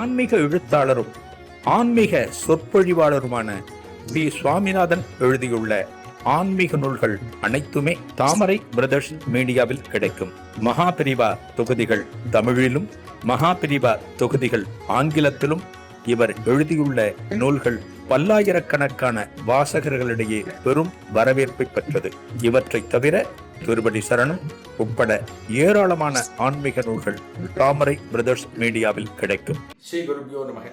ஆன்மீக எழுத்தாளரும் ஆன்மீக சொற்பொழிவாளருமான பி. சுவாமிநாதன் எழுதியுள்ள ஆன்மீக நூல்கள் அனைத்துமே தாமரை பிரதர்ஸ் மீடியாவில் கிடைக்கும். மகாபிரிவா தொகுதிகள் தமிழிலும், மகாபிரிவா தொகுதிகள் ஆங்கிலத்திலும் இவர் எழுதியுள்ள நூல்கள் பல்லாயிரக்கணக்கான வாசகர்களிடையே பெரும் வரவேற்பை பெற்றது. இவற்றை தவிர திருப்படி சரணம் உட்பட ஏராளமான ஆன்மீக நூல்கள் தாமரை பிரதர்ஸ் மீடியாவில் கிடைக்கும். ஸ்ரீ குருபியோ நமக.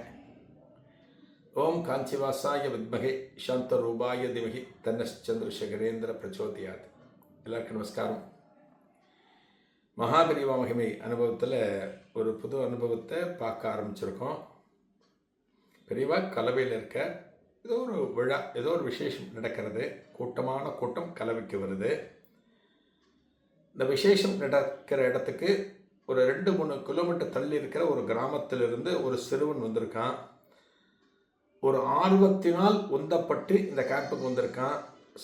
ஓம் காஞ்சிவாசாய வித்மகே சாந்த ரூபாய திமகி தன்னச்சந்திரசேகரேந்திர பிரச்சோதியாத். எல்லாருக்கும் நமஸ்காரம். மகாபெரிவா மகிமை அனுபவத்தில் ஒரு புது அனுபவத்தை பார்க்க ஆரம்பிச்சிருக்கோம். பெரியவா கலவையில் இருக்க ஏதோ ஒரு விழா, ஏதோ ஒரு விசேஷம் நடக்கிறது. கூட்டமான கூட்டம் கலவைக்கு வருது. இந்த விசேஷம் நடக்கிற இடத்துக்கு ஒரு 2-3 கிலோமீட்டர் தள்ளி இருக்கிற ஒரு கிராமத்திலிருந்து ஒரு சிறுவன் வந்திருக்கான். ஒரு ஆர்வத்தினால் உந்தப்பட்டு இந்த கேம்புக்கு வந்திருக்கான்.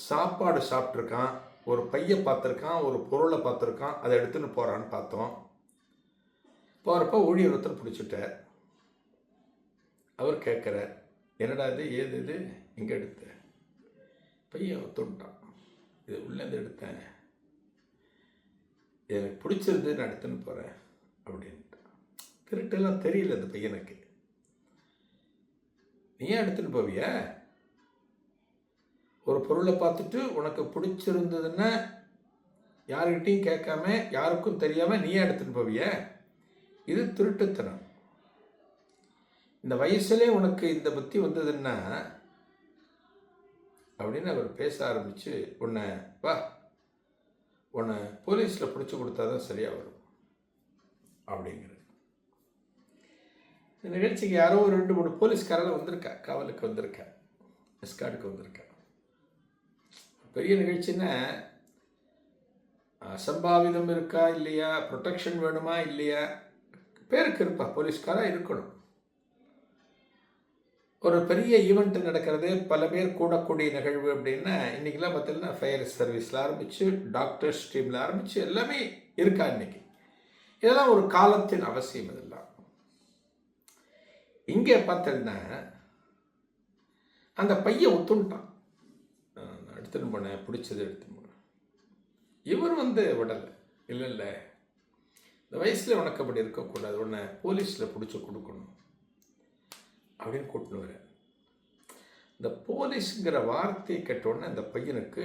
சாப்பாடு சாப்பிட்ருக்கான், ஒரு பையை பார்த்துருக்கான், ஒரு பொருளை பார்த்துருக்கான், அதை எடுத்துன்னு போகிறான்னு பார்த்தோம். போகிறப்ப ஊழியர் ஒருத்தர் பிடிச்சிட்டார். அவர் கேட்குறார், என்னடா இது, ஏது இது, இங்கே எடுத்த பையன் ஒத்துட்டான். இது உள்ளேருந்து எடுத்தேன், எனக்கு பிடிச்சிருந்து நான் எடுத்துன்னு போகிறேன் அப்படின்ட்டு. திருட்டெல்லாம் தெரியல இந்த பையனுக்கு. நீ ஏன் எடுத்துன்னு போவிய? ஒரு பொருளை பார்த்துட்டு உனக்கு பிடிச்சிருந்ததுன்னா யாருக்கிட்டையும் கேட்காம, யாருக்கும் தெரியாமல் நீ ஏன் எடுத்துன்னு போவிய? இது திருட்டுத்தனம். இந்த வயசுலே உனக்கு இந்த புத்தி வந்ததுன்னா அப்படின்னு அவர் பேச ஆரம்பித்து, உன்னை போலீஸில் பிடிச்சி கொடுத்தா தான் சரியாக வரும் அப்படிங்கிறது. இந்த நிகழ்ச்சிக்கு யாரோ ஒரு 2-3 போலீஸ்காரெல்லாம் வந்திருக்கா, காவலுக்கு வந்திருக்கா, எஸ்கார்டுக்கு வந்திருக்கா. பெரிய நிகழ்ச்சின்னா அசம்பாவிதம் இருக்கா இல்லையா, ப்ரொடெக்ஷன் வேணுமா இல்லையா, பேருக்கு இருப்பா, போலீஸ்காராக இருக்கணும். ஒரு பெரிய ஈவெண்ட் நடக்கிறது, பல பேர் கூடக்கூடிய நிகழ்வு அப்படின்னா இன்றைக்கெல்லாம் பார்த்தீங்கன்னா ஃபயர் சர்வீஸில் ஆரம்பித்து, டாக்டர்ஸ் டீமில் ஆரம்பித்து எல்லாமே இருக்கா இன்றைக்கி. இதெல்லாம் ஒரு காலத்தின் அவசியம். இதெல்லாம் இங்கே பார்த்தீங்கன்னா அந்த பையன் ஒத்துண்டான். நான் எடுத்துன்னு போனேன், பிடிச்சது எடுத்துன்னு போனேன். இவர் விடலை. இல்லை, இந்த வயசில் உனக்கு அப்படி இருக்கக்கூடாது, உன்னை போலீஸில் பிடிச்சி கொடுக்கணும் அப்படின்னு கூட்டின்னு வர. இந்த போலீஸுங்கிற வார்த்தையை கேட்டோடனே அந்த பையனுக்கு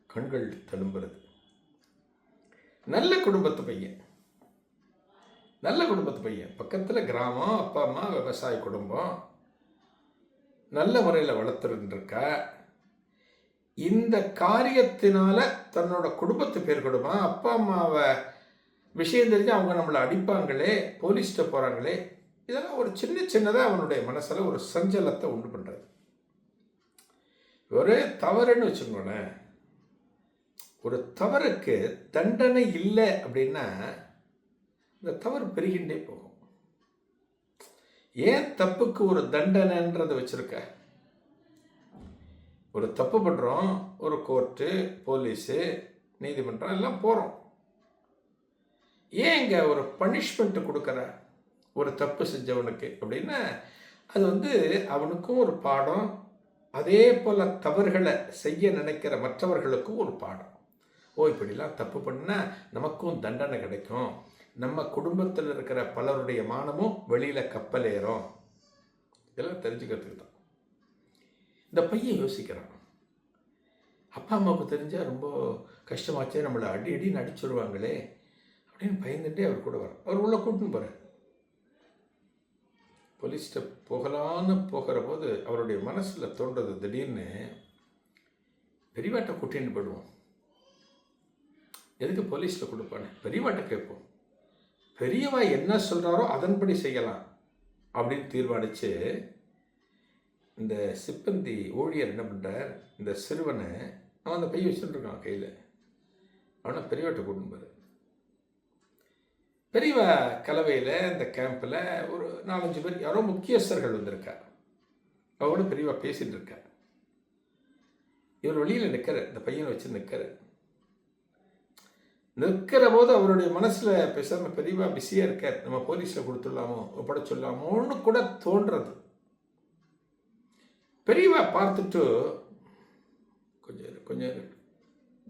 கண்கள் தழும்புறது. நல்ல குடும்பத்து பையன், நல்ல குடும்பத்து பையன், பக்கத்தில் கிராமம், அப்பா அம்மா விவசாய குடும்பம், நல்ல முறையில் வளர்த்துருக்கா. இந்த காரியத்தினால தன்னோட குடும்பத்து பேர் கொடுமா, அப்பா அம்மாவை விஷயம் தெரிஞ்சு அவங்க நம்மளை அடிப்பாங்களே, போலீஸ்கிட்ட போகிறாங்களே, இதெல்லாம் ஒரு சின்னதாக அவனுடைய மனசில் ஒரு சஞ்சலத்தை உண்டு பண்ணுறது. ஒரே தவறுன்னு வச்சுக்கோங்களேன். ஒரு தவறுக்கு தண்டனை இல்லை அப்படின்னா இந்த தவறு பெருகின்றே போகும். ஏன் தப்புக்கு ஒரு தண்டனைன்றதை வச்சிருக்க? ஒரு தப்பு பண்ணுறோம், ஒரு கோர்ட்டு, போலீஸு, நீதிமன்றம் எல்லாம் போகிறோம். ஏன் இங்கே ஒரு பனிஷ்மெண்ட் கொடுக்குற ஒரு தப்பு செஞ்சவனுக்கு அப்படின்னா அது அவனுக்கும் ஒரு பாடம், அதே போல் தவறுகளை செய்ய நினைக்கிற மற்றவர்களுக்கும் ஒரு பாடம். இப்படிலாம் தப்பு பண்ணால் நமக்கும் தண்டனை கிடைக்கும், நம்ம குடும்பத்தில் இருக்கிற பலருடைய மானமும் வெளியில் கப்பல் ஏறும், இதெல்லாம் தெரிஞ்சுக்கிறதுக்கு தான். இந்த பையன் யோசிக்கிறான், அப்பா அம்மாவுக்கு தெரிஞ்சால் ரொம்ப கஷ்டமாச்சே, நம்மளை அடி நடிச்சுடுவாங்களே அப்படின்னு பயந்துட்டே அவர் கூட வர. அவர் உள்ள கூட்டின்னு போகிறார். போலீஸ்கிட்ட போகலான்னு போகிற போது அவருடைய மனசில் தோன்றது, திடீர்னு பெரியவாட்டை கூட்டின்னு போயிடுவோம். எதுக்கு போலீஸில் கொடுப்பானே, பெரியவாட்டை கேட்போம், பெரியவா என்ன சொல்கிறாரோ அதன்படி செய்யலாம் அப்படின்னு தீர்மானித்து இந்த சிப்பந்தி ஊழியர் என்ன பண்ணுறார், இந்த சிறுவனை, அவன் அந்த பையை வச்சுட்டுருக்கான் கையில், அவனை பெரியவாட்டை கூட்டின்னு போகிறார். பெரியவா கலவையில் இந்த கேம்பில் ஒரு 4-5 பேர், யாரோ முக்கியஸ்தர்கள் வந்திருக்கா. அவரோட பெரியவா பேசிகிட்டு இருக்கா. இவர் வெளியில் நிற்கிற, இந்த பையனை வச்சு நிற்கிற. நிற்கிற போது அவருடைய மனசுல பேசாம பெரியவா பிஸியா இருக்கார், நம்ம போலீஸ்ல கொடுத்துடலாமோ ஒப்படை சொல்லாமோன்னு கூட தோன்றது. பெரியவா பார்த்துட்டு கொஞ்சம்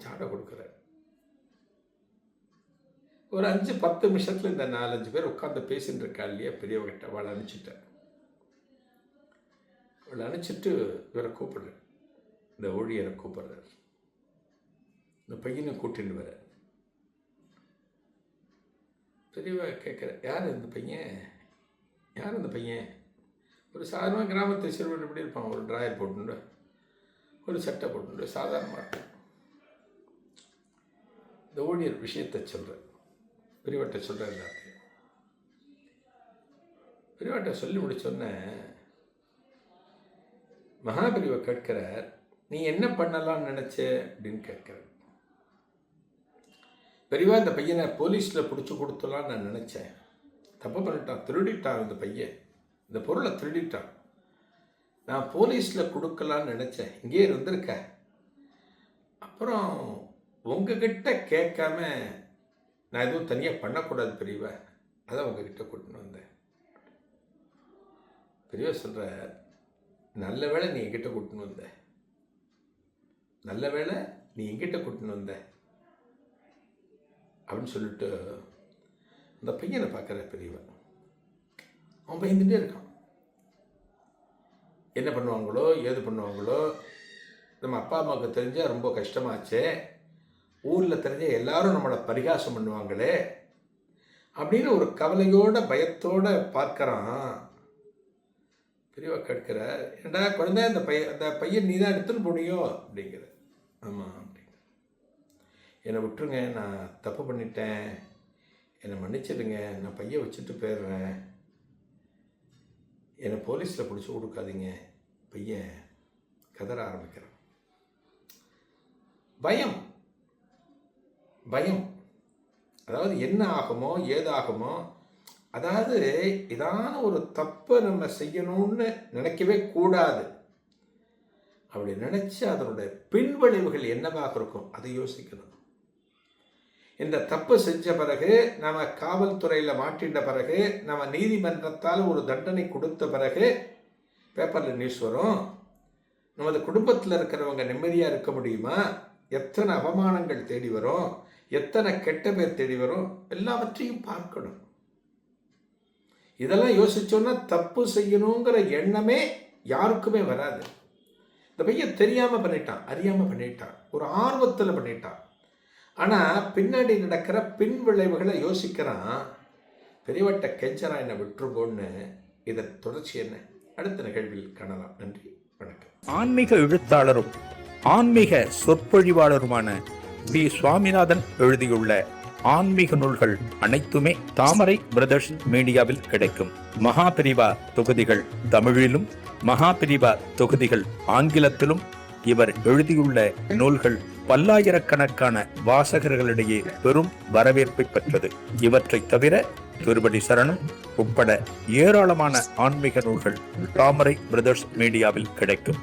ஜாட கொடுக்குறார். ஒரு 5-10 நிமிஷத்துல இந்த 4-5 பேர் உட்காந்து பேசிட்டு இருக்கா இல்லையா, பெரியவகிட்ட அவளை அனுப்பிச்சிட்டேன். அவளை அனுப்பிச்சிட்டு இவரை கூப்பிடுறேன், இந்த ஊழியரை கூப்பிடுறார். இந்த பையனை கூட்டிட்டு வர பெரியவா கேட்குற, யார் இந்த பையன்? ஒரு சாதாரண கிராமத்தை சிறுவன் எப்படி இருப்பான், ஒரு ட்ராயர் போட்டுண்டு ஒரு சட்டை போட்டுண்டு சாதாரணமாக இருக்கும். இந்த ஊழியர் விஷயத்தை சொல்கிறேன், பெரியவாட்ட சொல்கிறார். எல்லாத்தையும் பெரியவாட்ட சொல்லி முடிச்சோன்னே மகாபெரியவா கேட்கிறார், நீ என்ன பண்ணலாம்னு நினச்ச அப்படின்னு கேட்குறார். பெரியவா, இந்த பையனை போலீஸில் பிடிச்சி கொடுத்துலான்னு நான் நினச்சேன். தப்பு பண்ணிட்டான், திருடிட்டான். இந்த பையன் இந்த பொருளை திருடிட்டான். நான் போலீஸில் கொடுக்கலான்னு நினச்சேன், இங்கே இருந்திருக்க. அப்புறம் உங்ககிட்ட கேட்காம நான் எதுவும் தனியாக பண்ணக்கூடாது பெரியவா, அதான் உங்ககிட்ட கூட்டின்னு வந்தேன். பெரியவா சொல்கிற, நல்ல வேளை நீ என்கிட்ட கூட்டின்னு வந்த அப்படின்னு சொல்லிட்டு இந்த பையனை பார்க்குற பெரியவன். அவன் பயந்துட்டே இருக்கான். என்ன பண்ணுவாங்களோ ஏது பண்ணுவாங்களோ, நம்ம அப்பா அம்மாவுக்கு தெரிஞ்சால் ரொம்ப கஷ்டமாச்சே, ஊரில் தெரிஞ்சால் எல்லாரும் நம்மளை பரிகாசம் பண்ணுவாங்களே அப்படின்னு ஒரு கவலையோட பயத்தோடு பார்க்குறான். பெரியவா கேட்கிறார், ஏண்டா குழந்தை, அந்த பையன் நீ தான் எடுத்துன்னு போனியோ அப்படிங்கிற. ஆமாம் அப்படிங்கிற. என்னை விட்டுருங்க, நான் தப்பு பண்ணிட்டேன், என்னை மன்னிச்சிடுங்க, நான் பையன் வச்சுட்டு போயிடுறேன், என்னை போலீஸில் பிடிச்சி கொடுக்காதீங்க. பையன் கதற ஆரம்பிக்கிறான். பயம், அதாவது என்ன ஆகுமோ ஏதாகுமோ, அதாவது ஏதான ஒரு தப்பை நம்ம செய்யணும்னு நினைக்கவே கூடாது. அப்படி நினைச்சு அதனுடைய பின்விளைவுகள் என்னவாக இருக்கும் அதை யோசிக்கணும். இந்த தப்பு செஞ்ச பிறகு, நம்ம காவல்துறையில் மாட்டின்ற பிறகு, நம்ம நீதிமன்றத்தால் ஒரு தண்டனை கொடுத்த பிறகு பேப்பரில் நியூஸ் வரும். நமது குடும்பத்தில் இருக்கிறவங்க நிம்மதியாக இருக்க முடியுமா? எத்தனை அவமானங்கள் தேடி வரும், எத்தனை கெட்ட பேர் தேடி வரும், எல்லாவற்றையும் பார்க்கணும். இதெல்லாம் யோசிச்சோன்னா தப்பு செய்யணுங்கிற எண்ணமே யாருக்குமே வராது. இந்த பையன் தெரியாமல் பண்ணிட்டான், அறியாமல் பண்ணிட்டான், ஒரு ஆர்வத்தில் பண்ணிட்டான். ஆனால் பின்னாடி நடக்கிற பின் விளைவுகளை யோசிக்கிறான். பெரியவட்ட கெஞ்சரா என்னை விட்டுருவோன்னு. இதன் தொடர்ச்சி என்ன அடுத்த நிகழ்வில் காணலாம். நன்றி, வணக்கம். ஆன்மீக எழுத்தாளரும் ஆன்மீக சொற்பொழிவாளருமான பி. சுவாமிநாதன் எழுதியுள்ள ஆன்மீக நூல்கள் அனைத்துமே தாமரை பிரதர்ஸ் மீடியாவில் கிடைக்கும். மகாபிரிவா தொகுதிகள் தமிழிலும், மகாபிரிவா தொகுதிகள் ஆங்கிலத்திலும் இவர் எழுதியுள்ள நூல்கள் பல்லாயிரக்கணக்கான வாசகர்களிடையே பெரும் வரவேற்பை பெற்றது. இவற்றை தவிர திருப்படி சரணம் உட்பட ஏராளமான ஆன்மீக நூல்கள் தாமரை பிரதர்ஸ் மீடியாவில் கிடைக்கும்.